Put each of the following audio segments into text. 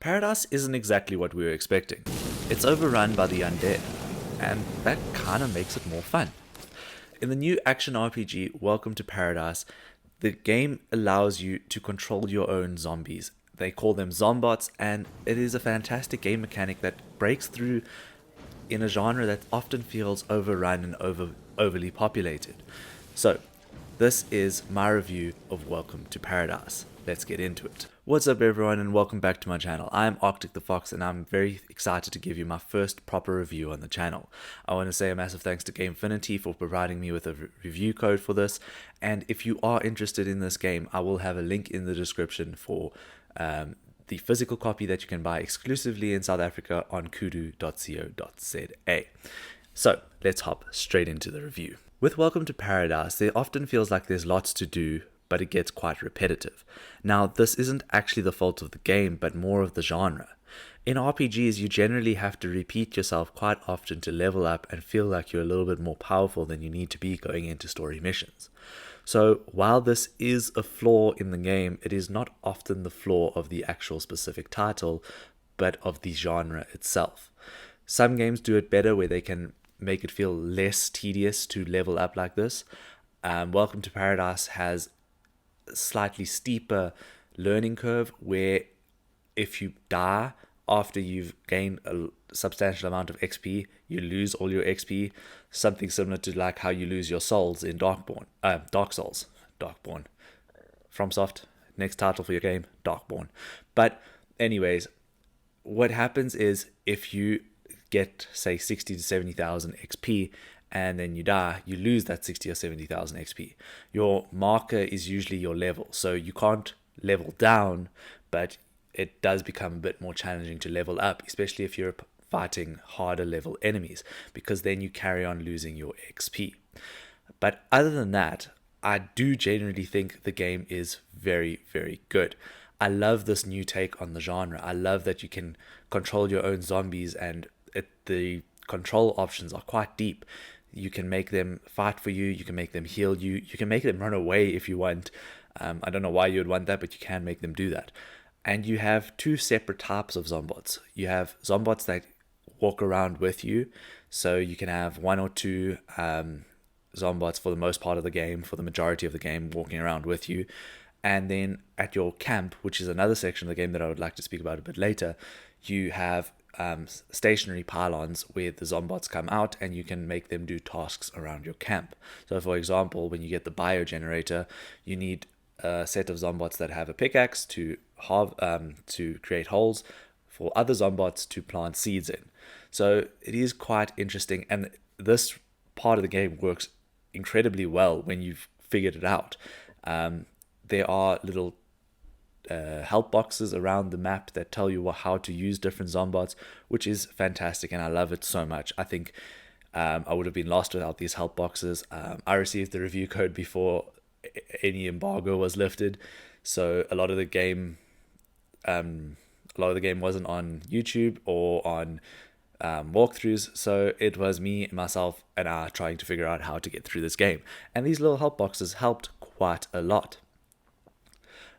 ParadiZe isn't exactly what we were expecting. It's overrun by the undead, and that kinda makes it more fun. In the new action RPG, Welcome to ParadiZe, the game allows you to control your own zombies. They call them zombots, and it is a fantastic game mechanic that breaks through in a genre that often feels overrun and overly populated. So, this is my review of Welcome to ParadiZe. Let's get into it. What's up everyone and welcome back to my channel. I'm Arctic the Fox and I'm very excited to give you my first proper review on the channel. I want to say a massive thanks to Gamefinity for providing me with a review code for this, and if you are interested in this game, I will have a link in the description for the physical copy that you can buy exclusively in South Africa on koodoo.co.za. So let's hop straight into the review. With Welcome to ParadiZe, there often feels like there's lots to do, but it gets quite repetitive. Now, this isn't actually the fault of the game, but more of the genre. In RPGs, you generally have to repeat yourself quite often to level up and feel like you're a little bit more powerful than you need to be going into story missions. So, while this is a flaw in the game, it is not often the flaw of the actual specific title, but of the genre itself. Some games do it better where they can make it feel less tedious to level up like this. Welcome to ParadiZe has slightly steeper learning curve where if you die after you've gained a substantial amount of XP, you lose all your XP. Something similar to like how you lose your souls in Dark Souls. Darkborn. FromSoft, next title for your game, Darkborn. But anyways, what happens is if you get say 60 to 70,000 XP and then you die, you lose that 60 or 70,000 XP. Your marker is usually your level, so you can't level down, but it does become a bit more challenging to level up, especially if you're fighting harder level enemies, because then you carry on losing your XP. But other than that, I do generally think the game is very, very good. I love this new take on the genre. I love that you can control your own zombies, and the control options are quite deep. You can make them fight for you, you can make them heal you, you can make them run away if you want. I don't know why you would want that, but you can make them do that. And you have two separate types of zombots. You have zombots that walk around with you, so you can have one or two zombots for the most part of the game, for the majority of the game, walking around with you. And then at your camp, which is another section of the game that I would like to speak about a bit later, you have stationary pylons where the zombots come out and you can make them do tasks around your camp. So for example, when you get the biogenerator, you need a set of zombots that have a pickaxe to create holes for other zombots to plant seeds in. So it is quite interesting, and this part of the game works incredibly well when you've figured it out. There are little help boxes around the map that tell you how to use different zombots, which is fantastic, and I love it so much. I think I would have been lost without these help boxes. I received the review code before any embargo was lifted, so a lot of the game wasn't on YouTube or on walkthroughs, so it was me, myself, and I trying to figure out how to get through this game, and these little help boxes helped quite a lot.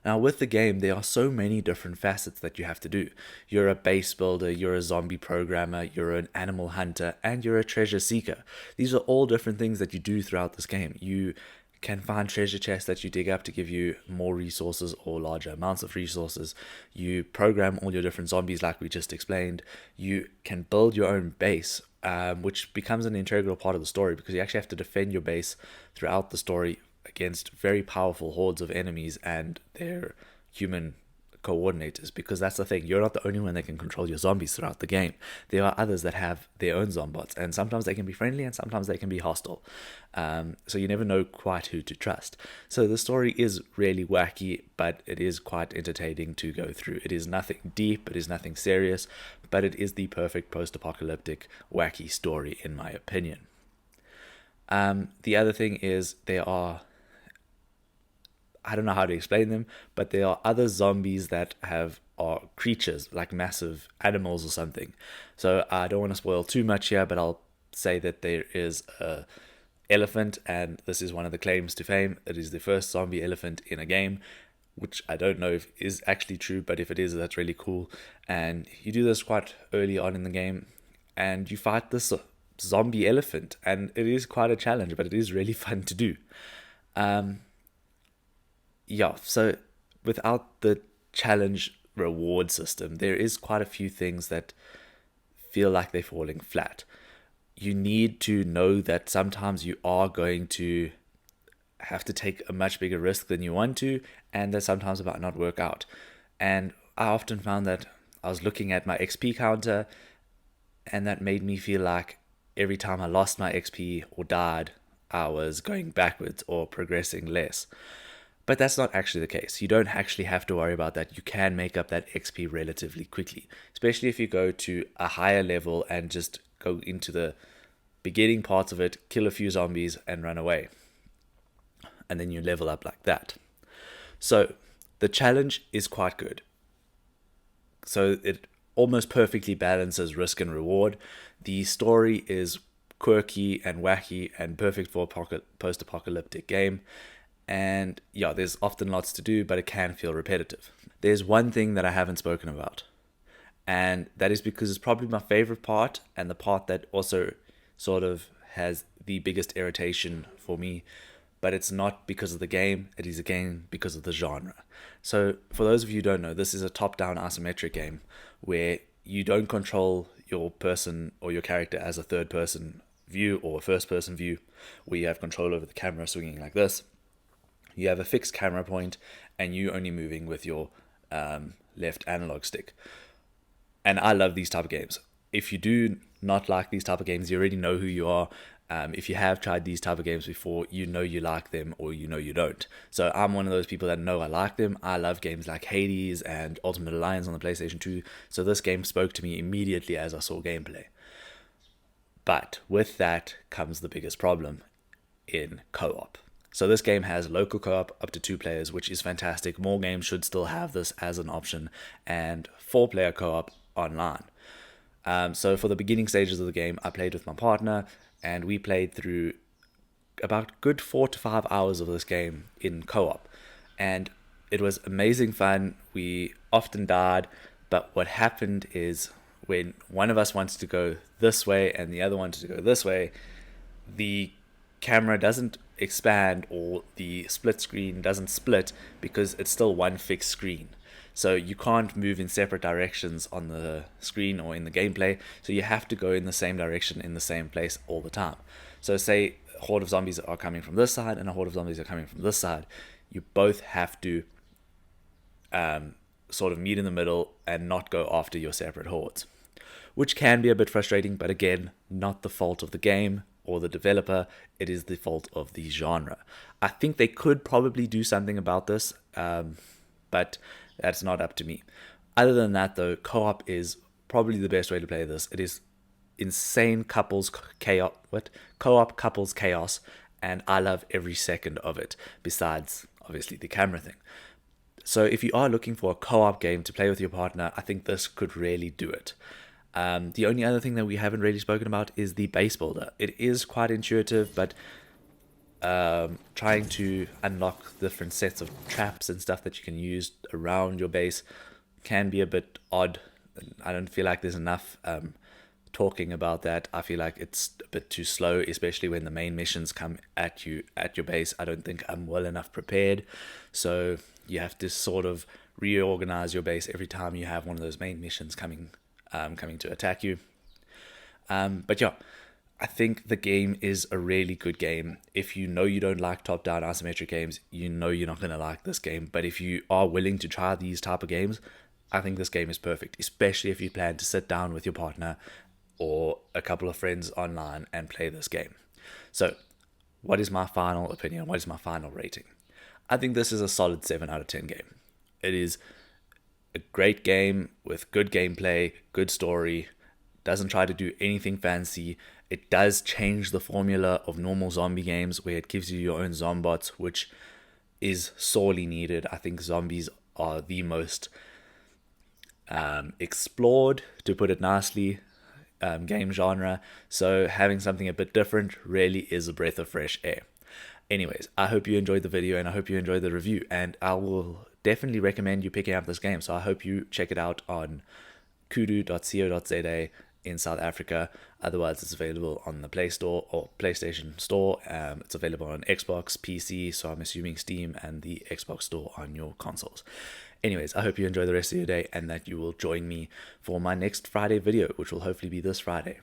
Now with the game, there are so many different facets that you have to do. You're a base builder, you're a zombie programmer, you're an animal hunter, and you're a treasure seeker. These are all different things that you do throughout this game. You can find treasure chests that you dig up to give you more resources or larger amounts of resources. You program all your different zombies like we just explained. You can build your own base, which becomes an integral part of the story because you actually have to defend your base throughout the story against very powerful hordes of enemies and their human coordinators, because that's the thing, you're not the only one that can control your zombies throughout the game. There are others that have their own zombots, and sometimes they can be friendly and sometimes they can be hostile, so you never know quite who to trust. So the story is really wacky, but it is quite entertaining to go through. It is nothing deep, it is nothing serious, but it is the perfect post-apocalyptic wacky story in my opinion. The other thing is I don't know how to explain them, but there are other zombies that are creatures, like massive animals or something. So I don't want to spoil too much here, but I'll say that there is a elephant, and this is one of the claims to fame. It is the first zombie elephant in a game, which I don't know if is actually true, but if it is, that's really cool. And you do this quite early on in the game, and you fight this zombie elephant, and it is quite a challenge, but it is really fun to do. Yeah, so without the challenge reward system, there is quite a few things that feel like they're falling flat. You need to know that sometimes you are going to have to take a much bigger risk than you want to, and that sometimes it might not work out. And I often found that I was looking at my XP counter, and that made me feel like every time I lost my XP or died, I was going backwards or progressing less. But that's not actually the case. You don't actually have to worry about that. You can make up that XP relatively quickly, especially if you go to a higher level and just go into the beginning parts of it, kill a few zombies, and run away. And then you level up like that. So the challenge is quite good. So it almost perfectly balances risk and reward. The story is quirky and wacky and perfect for a post-apocalyptic game. And yeah, there's often lots to do, but it can feel repetitive. There's one thing that I haven't spoken about, and that is because it's probably my favorite part, and the part that also sort of has the biggest irritation for me, but it's not because of the game, it is again because of the genre. So for those of you who don't know, this is a top-down isometric game where you don't control your person or your character as a third-person view or a first-person view, where you have control over the camera swinging like this. You have a fixed camera point, and you only moving with your left analog stick. And I love these type of games. If you do not like these type of games, you already know who you are. If you have tried these type of games before, you know you like them or you know you don't. So I'm one of those people that know I like them. I love games like Hades and Ultimate Alliance on the PlayStation 2. So this game spoke to me immediately as I saw gameplay. But with that comes the biggest problem in co-op. So this game has local co-op up to 2 players, which is fantastic. More games should still have this as an option, and 4-player co-op online. So for the beginning stages of the game, I played with my partner, and we played through about good 4 to 5 hours of this game in co-op. And it was amazing fun. We often died, but what happened is when one of us wanted to go this way and the other wanted to go this way, the camera doesn't expand or the split screen doesn't split because it's still one fixed screen. So you can't move in separate directions on the screen or in the gameplay, so you have to go in the same direction in the same place all the time. So say a horde of zombies are coming from this side and a horde of zombies are coming from this side, you both have to sort of meet in the middle and not go after your separate hordes, which can be a bit frustrating, but again, not the fault of the game or the developer, it is the fault of the genre. I think they could probably do something about this, but that's not up to me. Other than that though, co-op is probably the best way to play this. It is insane co-op couples chaos, and I love every second of it, besides obviously the camera thing. So if you are looking for a co-op game to play with your partner, I think this could really do it. The only other thing that we haven't really spoken about is the base builder. It is quite intuitive, but trying to unlock different sets of traps and stuff that you can use around your base can be a bit odd. I don't feel like there's enough talking about that. I feel like it's a bit too slow, especially when the main missions come at you at your base. I don't think I'm well enough prepared, so you have to sort of reorganize your base every time you have one of those main missions coming to attack you. But yeah, I think the game is a really good game. If you know you don't like top-down isometric games, you know you're not going to like this game. But if you are willing to try these type of games, I think this game is perfect, especially if you plan to sit down with your partner or a couple of friends online and play this game. So, what is my final opinion? What is my final rating? I think this is a solid 7 out of 10 game. It is a great game with good gameplay, good story, doesn't try to do anything fancy. It does change the formula of normal zombie games where it gives you your own zombots, which is sorely needed. I think zombies are the most explored, to put it nicely, game genre. So having something a bit different really is a breath of fresh air. Anyways, I hope you enjoyed the video and I hope you enjoyed the review, and I will definitely recommend you picking up this game. So I hope you check it out on koodoo.co.za in South Africa. Otherwise, it's available on the Play Store or PlayStation Store. It's available on Xbox, PC, so I'm assuming Steam, and the Xbox Store on your consoles. Anyways, I hope you enjoy the rest of your day and that you will join me for my next Friday video, which will hopefully be this Friday.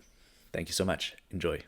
Thank you so much. Enjoy.